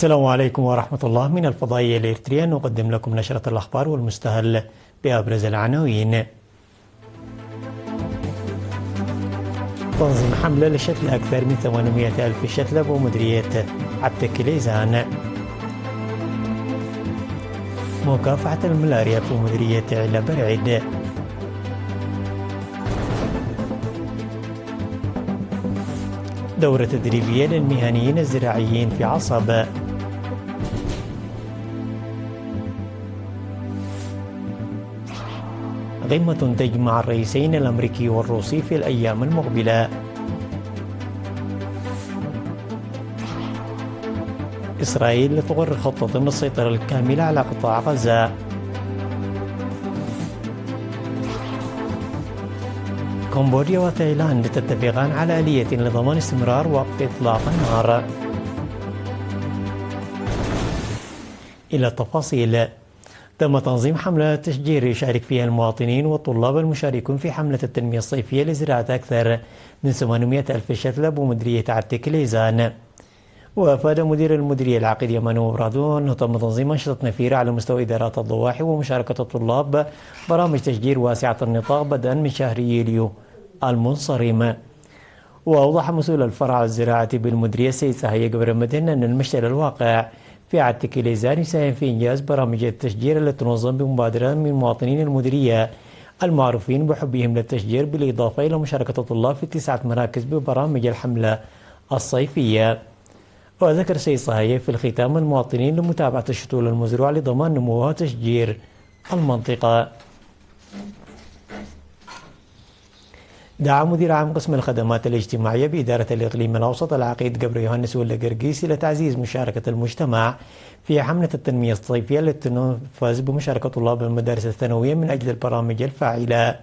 السلام عليكم ورحمة الله. من الفضائية الإريترية نقدم لكم نشرة الأخبار والمستهل بأبرز العناوين. تنظيم حملة لشتل أكثر من 800 ألف شتلة بمديرية عتكليزان. مكافحة الملاريا في مديرية علا برعيد. دورة تدريبية للمهنيين الزراعيين في عصب. قمة تجمع الرئيسين الأمريكي والروسي في الأيام المقبلة. إسرائيل تقرر خطة للسيطرة الكاملة على قطاع غزة. كمبوديا وتايلاند تتفقان على آلية لضمان استمرار وقف إطلاق النار. إلى التفاصيل. تم تنظيم حملة تشجير يشارك فيها المواطنين والطلاب المشاركون في حملة التنمية الصيفية لزراعة أكثر من 800 ألف شتلة بمديرية عتكليزان. وأفاد مدير المديرية العقيد يمانو برادون أنه تم تنظيم أنشطة نفيرة على مستوى إدارات الضواحي ومشاركة الطلاب برامج تشجير واسعة النطاق بدءا من شهر يوليو المنصرم. وأوضح مسؤول الفرع الزراعة بالمديرية السيد سهية قبرمتين أن المشتل الواقع في عتكليزان يساهم في إنجاز برامج التشجير التي تنظم بمبادرة من مواطنين المديرية المعروفين بحبهم للتشجير، بالإضافة إلى مشاركة الطلاب في 9 مراكز ببرامج الحملة الصيفية. وذكر السيد صهيب في الختام المواطنين لمتابعة الشتول المزروعة لضمان نموها وتشجير المنطقة. دعا مدير عام قسم الخدمات الاجتماعية بإدارة الإقليم الأوسط العقيد قبر يوهنس ولا قرقيس إلى تعزيز مشاركة المجتمع في حملة التنمية الصيفية التي تنفذ بمشاركة طلاب المدارس الثانوية من أجل البرامج الفاعلة.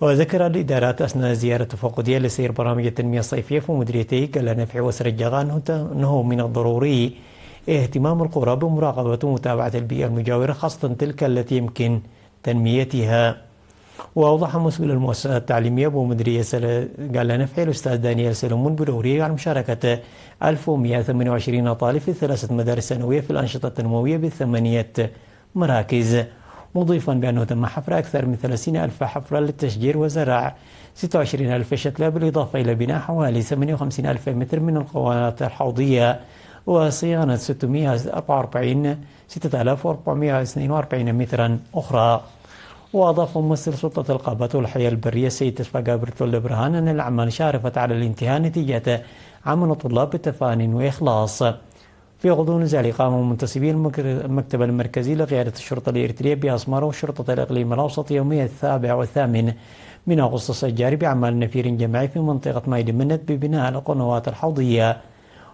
وذكر الإدارات أثناء زيارة تفقدية لسير برامج التنمية الصيفية في مديريتي قال نفع وسرجغان أنه من الضروري اهتمام القرى بمراقبة ومتابعة البيئة المجاورة، خاصة تلك التي يمكن تنميتها. وأوضح مسؤول المؤسسة التعليمية بمديرية قال نفع الأستاذ دانيال سلمون بدوريه عن مشاركة 1128 طالب في 3 مدارس ثانوية في الأنشطة التنموية ب8 مراكز، مضيفا بأنه تم حفر أكثر من 30 ألف حفرة للتشجير وزرع 26 ألف شتلة، بالإضافة إلى بناء حوالي 58 ألف متر من القوانات الحوضية وصيانة 6442 مترا أخرى. وأضاف ممثل سلطة الغابات والحياة البرية السيد تشفى جابرتول برهان أن الأعمال شارفت على الانتهاء نتيجة عمل الطلاب بتفان وإخلاص. في غضون ذلك قام منتسبي المكتب المركزي لقيادة الشرطة الإريترية بأسمار وشرطة الإقليم الأوسط يومي 7 و8 من أغسطس الجاري بأعمال نفير جماعي في منطقة مايد منت ببناء القنوات الحوضية.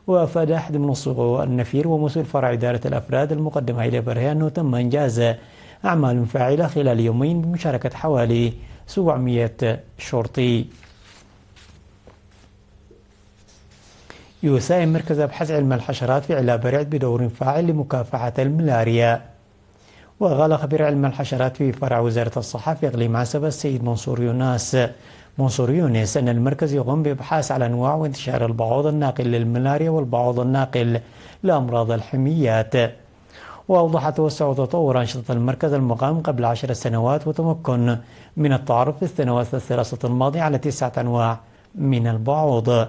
وأفاد أحد من صغو النفير ومسؤول فرع إدارة الأفراد المقدمة إلى برهان أنه تم إنجاز أعمال فاعلة خلال يومين بمشاركة حوالي 700 شرطي. يساهم مركز أبحاث علم الحشرات في علا برعيد بدور فاعل لمكافحة الملاريا. وقال خبير علم الحشرات في فرع وزارة الصحة في إقليم عسبة السيد منصور يونس أن المركز يقوم بإبحاث على أنواع وانتشار البعوض الناقل للملاريا والبعوض الناقل لأمراض الحميات. وأوضح توسع وتطور أنشطة المركز المقام قبل 10 سنوات وتمكن من التعرف في السنوات الثلاثة الماضية على 9 أنواع من البعوض.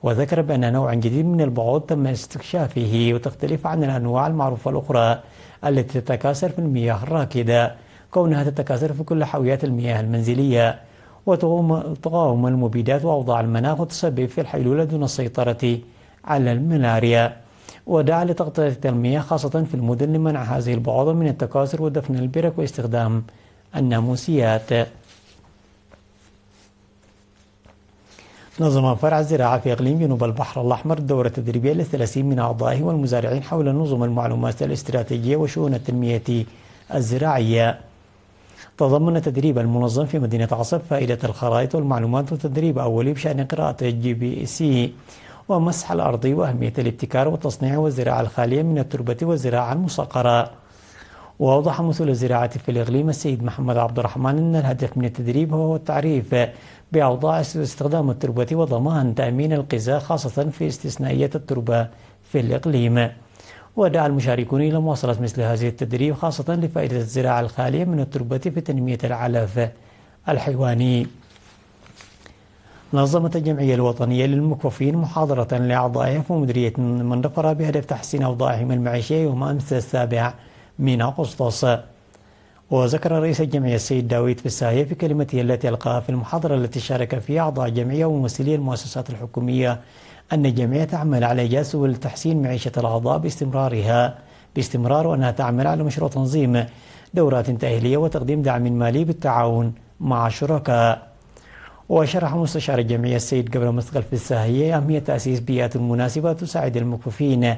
وذكر بأن نوع جديد من البعوض تم استكشافه وتختلف عن الأنواع المعروفة الأخرى التي تتكاثر في المياه الراكدة، كونها تتكاثر في كل حاويات المياه المنزلية وتقاوم المبيدات وأوضاع المناخ وتسبب في الحيلولة دون السيطرة على الملاريا. ودعا لتغطية المياه خاصة في المدن لمنع هذه البعوضة من التكاثر ودفن البرك واستخدام الناموسيات. نظم فرع الزراعة في إقليم جنوب البحر الأحمر الدورة التدريبية ل30 من أعضائه والمزارعين حول نظم المعلومات الاستراتيجية وشؤون التنمية الزراعية. تضمن تدريب المنظم في مدينة عصب فائدة الخرائط والمعلومات وتدريب أولي بشأن قراءة الGPC ومسح الأرض وأهمية الابتكار والتصنيع والزراعة الخالية من التربة والزراعة المصقرة. وأوضح مسؤول الزراعة في الإقليم السيد محمد عبد الرحمن أن الهدف من التدريب هو التعريف بأوضاع استخدام التربة وضمان تأمين الغذاء خاصة في استثنائية التربة في الإقليم. ودعا المشاركون إلى مواصلة مثل هذه التدريب خاصة لفائدة الزراعة الخالية من التربة في تنمية العلف الحيواني. نظمت الجمعية الوطنية للمكفوفين محاضرة لأعضائها في مديرية المنفرة بهدف تحسين أوضاعهم المعيشية يوم أمس 7 أغسطس. وذكر رئيس الجمعية السيد داوود فساهية في كلمته التي ألقاها في المحاضرة التي شارك فيها أعضاء الجمعية وممثلي المؤسسات الحكومية أن الجمعية تعمل على إيجاد سبل تحسين معيشة الأعضاء باستمرار، وأنها تعمل على مشروع تنظيم دورات تأهيلية وتقديم دعم مالي بالتعاون مع الشركاء. وشرح مستشار الجمعية السيد جبر مثقل فساهية أهمية تأسيس بيئات مناسبة تساعد المكفوفين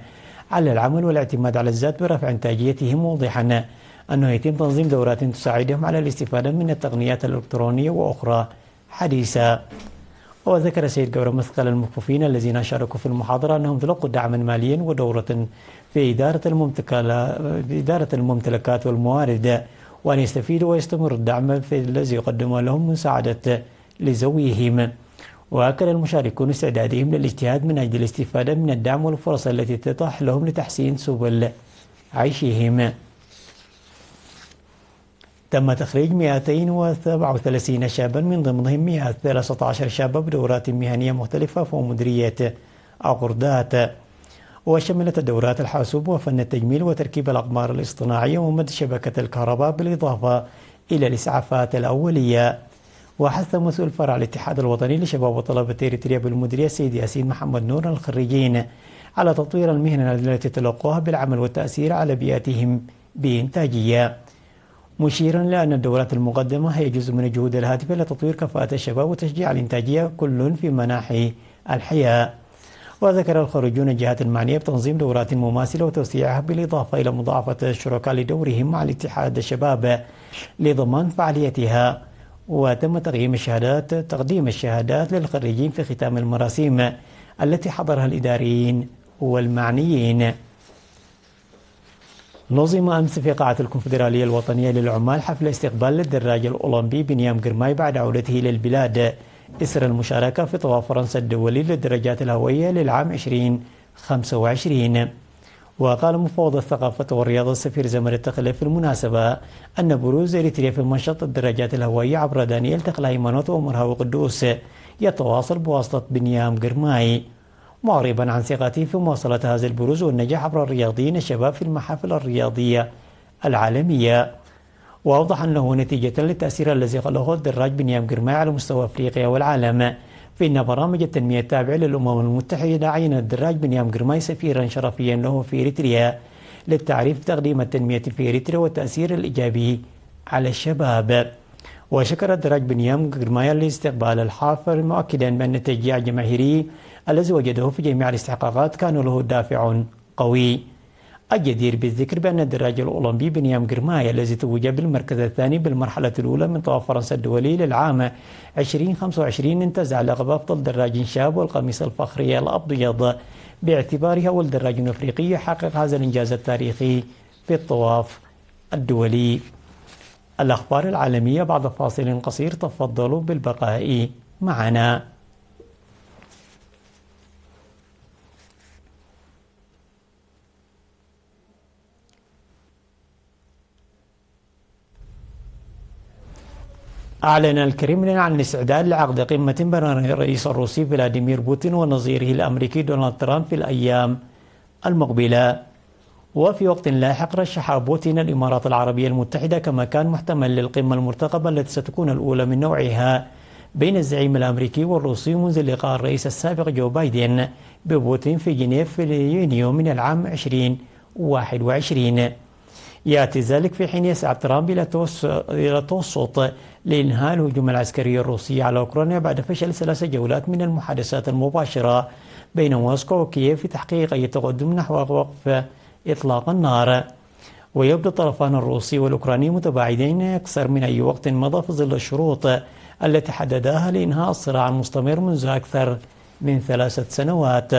على العمل والاعتماد على الذات برفع إنتاجيتهم، موضحا أنه يتم تنظيم دورات تساعدهم على الاستفادة من التقنيات الإلكترونية وأخرى حديثة. وذكر السيد جبر مثقل المكفوفين الذين شاركوا في المحاضرة أنهم تلقوا دعما ماليا ودورة في إدارة الممتلكات والموارد، وأن يستفيدوا ويستمر الدعم في الذي يقدم لهم مساعدة لذويهم. وأكد المشاركون استعدادهم للاجتهاد من أجل الاستفادة من الدعم والفرص التي تتاح لهم لتحسين سبل عيشهم. تم تخريج 237 شابا من ضمنهم 113 شابا بدورات مهنية مختلفة في مديرية عقردات، وشملت الدورات الحاسوب وفن التجميل وتركيب الأقمار الاصطناعية ومد شبكة الكهرباء بالإضافة إلى الإسعافات الأولية. وحث مسؤول فرع الاتحاد الوطني لشباب وطلبة إريتريا بالمديرية السيد ياسين محمد نور الخريجين على تطوير المهنة التي تلقوها بالعمل والتأثير على بيئتهم بإنتاجية، مشيرا لأن الدورات المقدمة هي جزء من الجهود الهادفة لتطوير كفاءة الشباب وتشجيع الإنتاجية كل في مناحي الحياة. وذكر الخريجون الجهات المعنية بتنظيم دورات مماثلة وتوسيعها بالإضافة إلى مضاعفة الشركاء لدورهم مع الاتحاد الشباب لضمان فعاليتها. وتم تقديم الشهادات للخريجين في ختام المراسيم التي حضرها الإداريين والمعنيين. نظم أمس في قاعة الكونفدرالية الوطنية للعمال حفل استقبال للدراج الأولمبي بنيام جرماي بعد عودته للبلاد إثر المشاركة في طواف فرنسا الدولي للدراجات الهوائية للعام 2025. وقال مفوض الثقافة والرياضة السفير زمر التقلي في المناسبة أن بروز إريتريا في منشط الدراجات الهوائية عبر دانيال تقلايمانوت ومرهاو قدوس يتواصل بواسطة بنيام جرماي، معربا عن ثقته في مواصلة هذا البروز والنجاح عبر الرياضيين الشباب في المحافل الرياضية العالمية. وأوضح أنه نتيجة للتأثير الذي خلقه الدراج بنيام جرماي على مستوى أفريقيا والعالم، فإن برامج التنمية التابعة للأمم المتحدة عين الدراج بنيام جرماي سفيرا شرفيا له في إريتريا للتعريف بتقديم التنمية في إريتريا والتأثير الإيجابي على الشباب. وشكر الدراج بنيام جرماي لاستقبال الحافل، مؤكدا بأن التشجيع الجماهيري الذي وجده في جميع الاستحقاقات كان له دافع قوي. الجدير بالذكر بأن الدراج الأولمبي بنيام جرماي الذي توج بالمركز الثاني بالمرحلة الأولى من طواف فرنسا الدولي للعام 2025 انتزع لقب أفضل دراج شاب والقميص الفخري الأبيض باعتباره أول دراج أفريقي يحقق هذا الإنجاز التاريخي في الطواف الدولي. الأخبار العالمية بعد فاصل قصير، تفضلوا بالبقاء معنا. أعلن الكرملين عن الاستعداد لعقد قمة بين الرئيس الروسي فلاديمير بوتين ونظيره الأمريكي دونالد ترامب في الأيام المقبلة. وفي وقت لاحق رشح بوتين الإمارات العربية المتحدة كمكان محتمل للقمة المرتقبة التي ستكون الأولى من نوعها بين الزعيم الأمريكي والروسي منذ لقاء الرئيس السابق جو بايدن ببوتين في جنيف في يونيو من العام 2021. يأتي ذلك في حين يسعى ترامب إلى توسط لإنهاء الهجوم العسكري الروسي على أوكرانيا بعد فشل 3 جولات من المحادثات المباشرة بين موسكو وكييف في تحقيق أي تقدم نحو وقف إطلاق النار. ويبدو الطرفان الروسي والأوكراني متباعدين أكثر من أي وقت مضى في ظل الشروط التي حددها لإنهاء الصراع المستمر منذ أكثر من 3 سنوات.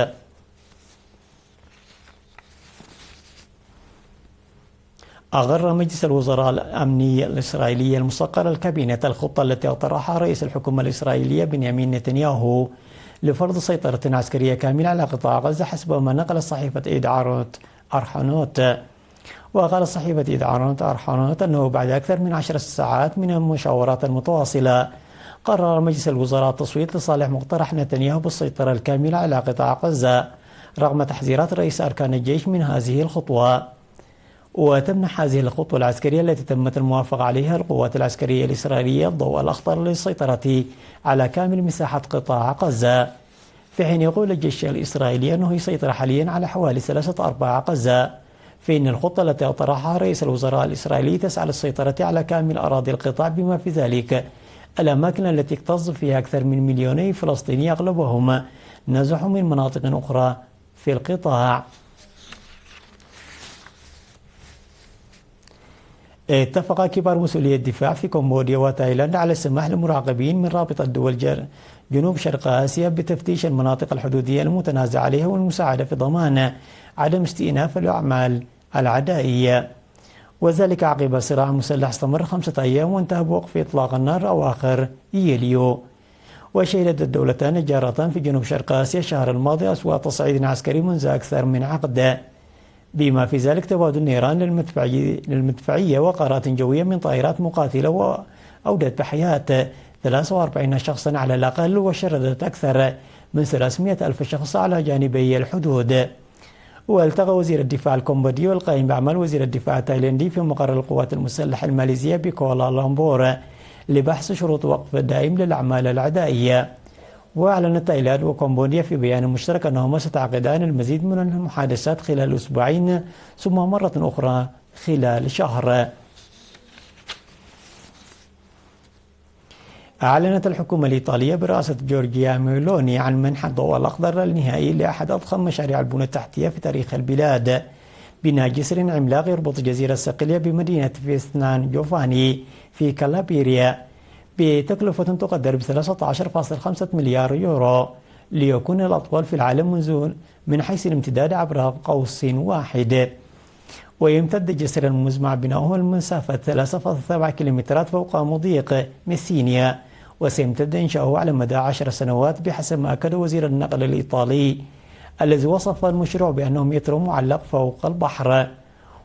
أغر مجلس الوزراء الأمني الإسرائيلي المصغر الكابينة الخطة التي اقترحها رئيس الحكومة الإسرائيلية بنيامين نتنياهو لفرض سيطرة عسكرية كاملة على قطاع غزة، حسب ما نقل صحيفة إيد عارت أرحانوت. وقال صحيفة إذاعة أرحانوت أنه بعد أكثر من 10 ساعات من المشاورات المتواصلة قرر مجلس الوزراء التصويت لصالح مقترح نتنياهو بالسيطرة الكاملة على قطاع غزة رغم تحذيرات رئيس أركان الجيش من هذه الخطوة. وتمنح هذه الخطوة العسكرية التي تمت الموافقة عليها القوات العسكرية الإسرائيلية الضوء الأخضر للسيطرة على كامل مساحة قطاع غزة، في حين يقول الجيش الإسرائيلي أنه يسيطر حاليا على حوالي 3/4 غزة، فإن الخطة التي طرحها رئيس الوزراء الإسرائيلي تسعى للسيطرة على كامل أراضي القطاع بما في ذلك الأماكن التي يكتظ فيها أكثر من 2 فلسطيني أغلبهم نزحوا من مناطق أخرى في القطاع. اتفق كبار مسؤولي الدفاع في كمبوديا وتايلاند على السماح للمراقبين من رابطة دول جنوب شرق آسيا بتفتيش المناطق الحدودية المتنازع عليها والمساعدة في ضمان عدم استئناف الأعمال العدائية، وذلك عقب صراع مسلح استمر 5 أيام وانتهى بوقف إطلاق النار أواخر يوليو. وشهدت الدولتان الجارتان في جنوب شرق آسيا الشهر الماضي أصوات تصعيد عسكري منذ أكثر من عقد، بما في ذلك تبادل نيران للمدفعية وقارات جوية من طائرات مقاتلة وأودت بحياة 43 شخصا على الأقل وشردت أكثر من 300 ألف شخص على جانبي الحدود. والتقى وزير الدفاع الكمبودي والقائم بأعمال وزير الدفاع التايلاندي في مقر القوات المسلحة الماليزية بكوالالمبور لبحث شروط وقف دائم للأعمال العدائية. وأعلنت تايلاند وكمبوديا في بيان مشترك أنهما ستعقدان المزيد من المحادثات خلال أسبوعين ثم مرة أخرى خلال شهر. أعلنت الحكومة الإيطالية برئاسة جورجيا ميلوني عن منح الضوء الأخضر النهائي لأحد أضخم مشاريع البنى التحتية في تاريخ البلاد، بناء جسر عملاق يربط جزيرة صقلية بمدينة فيستنان جوفاني في كالابيريا بتكلفة تقدر ب 13.5 مليار يورو، ليكون الأطول في العالم من حيث الامتداد عبر قوس واحد. ويمتد الجسر المزمع بناؤه المسافة 3.7 كيلومترات فوق مضيق ميسينيا، وسيمتد إنشاؤه على مدى 10 سنوات بحسب ما أكد وزير النقل الإيطالي الذي وصف المشروع بأنه مترو معلق فوق البحر،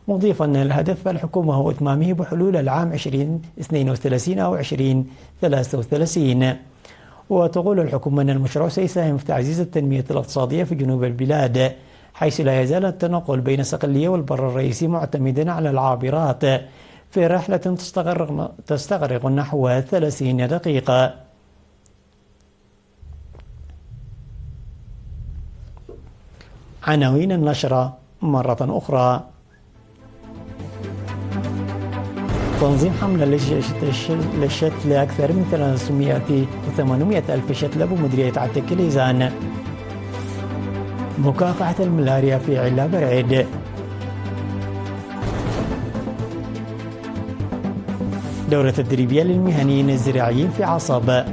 مضيفا أن الهدف الحكومة هو إتمامه بحلول العام 2032 أو 2033. وتقول الحكومة أن المشروع سيساهم في تعزيز التنمية الاقتصادية في جنوب البلاد، حيث لا يزال التنقل بين صقلية والبر الرئيسي معتمدا على العابرات في رحلة تستغرق نحو 30 دقيقة. عناوين النشرة مرة أخرى: تنظيم حملة للشتل أكثر من 800 ألف شتلة بمديرية عتيق ليزان. مكافحة الملاريا في علا برعيد. دورة تدريبية للمهنيين الزراعيين في عصب.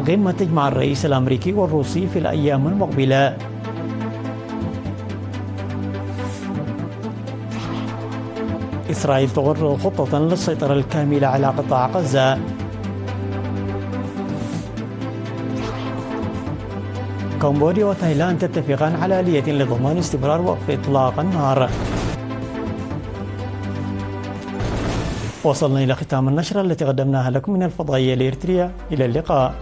قمة تجمع الرئيس الأمريكي والروسي في الأيام المقبلة. إسرائيل تغر خطة للسيطرة الكاملة على قطاع غزة. كمبوديا وتايلاند تتفقان على آلية لضمان استمرار وقف إطلاق النار. وصلنا إلى ختام النشرة التي قدمناها لكم من الفضائية الإريترية. إلى اللقاء.